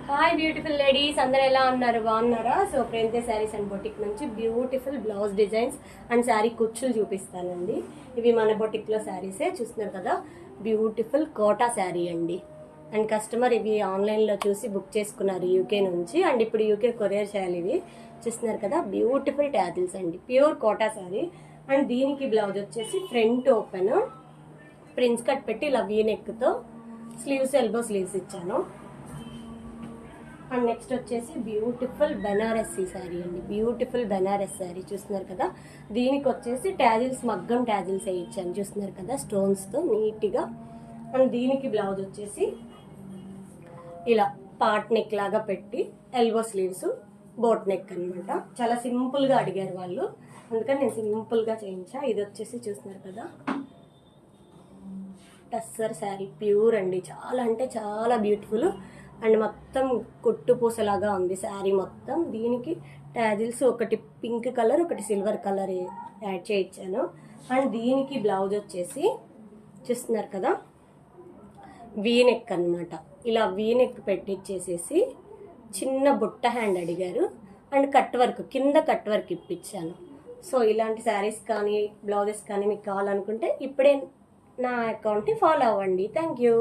Hi beautiful ladies, అందరూ ఎలా ఉన్నారు? బాగున్నారా? సో ప్రేంతే శారీస్ అండ్ బొటిక్ నుంచి beautiful blouse designs and sari కుచ్చులు చూపిస్తానండి. ఇవి మన బొటిక్లో శారీసే చూస్తున్నారు కదా. బ్యూటిఫుల్ కోటా శారీ అండి. అండ్ కస్టమర్ ఇవి ఆన్లైన్లో చూసి బుక్ చేసుకున్నారు యూకే నుంచి. అండ్ ఇప్పుడు యూకే కొరియర్ చేయాలి. ఇవి చూస్తున్నారు కదా, బ్యూటిఫుల్ ట్యాజిల్స్ అండి, ప్యూర్ కోటా శారీ. అండ్ దీనికి బ్లౌజ్ వచ్చేసి ఫ్రంట్ ఓపెన్ ప్రిన్స్ కట్ పెట్టి ఇలా వీ నెక్తో స్లీవ్స్ ఎల్బో స్లీవ్స్ ఇచ్చాను. అండ్ నెక్స్ట్ వచ్చేసి బ్యూటిఫుల్ బెనారస్ శారీ అండి, బ్యూటిఫుల్ బెనారస్ శారీ చూస్తున్నారు కదా. దీనికి వచ్చేసి ట్యాజిల్స్ మగ్గం ట్యాజిల్స్ వేయించాను చూస్తున్నారు కదా, స్టోన్స్తో నీట్గా. అండ్ దీనికి బ్లౌజ్ వచ్చేసి ఇలా పార్ట్ నెక్ లాగా పెట్టి ఎల్బో స్లీవ్స్ బోట్ నెక్ అనమాట. చాలా సింపుల్గా అడిగారు వాళ్ళు, అందుకని నేను సింపుల్గా చేయించా. ఇది వచ్చేసి చూస్తున్నారు కదా, టస్సర్ శారీ ప్యూర్ అండి, చాలా అంటే చాలా బ్యూటిఫుల్. అండ్ మొత్తం కొట్టు పూసలాగా ఉంది శారీ మొత్తం. దీనికి ట్యాజిల్స్ ఒకటి పింక్ కలర్ ఒకటి సిల్వర్ కలర్ యాడ్ చేయించాను. అండ్ దీనికి బ్లౌజ్ వచ్చేసి చూస్తున్నారు కదా, వీ నెక్ అనమాట. ఇలా వీ నెక్ పెట్టించేసేసి చిన్న బుట్ట హ్యాండ్ అడిగారు. అండ్ కట్ వర్క్ కింద కట్ వర్క్ ఇప్పించాను. సో ఇలాంటి శారీస్ కానీ బ్లౌజెస్ కానీ మీకు కావాలనుకుంటే ఇప్పుడే నా అకౌంట్ని ఫాలో అవ్వండి. Thank you.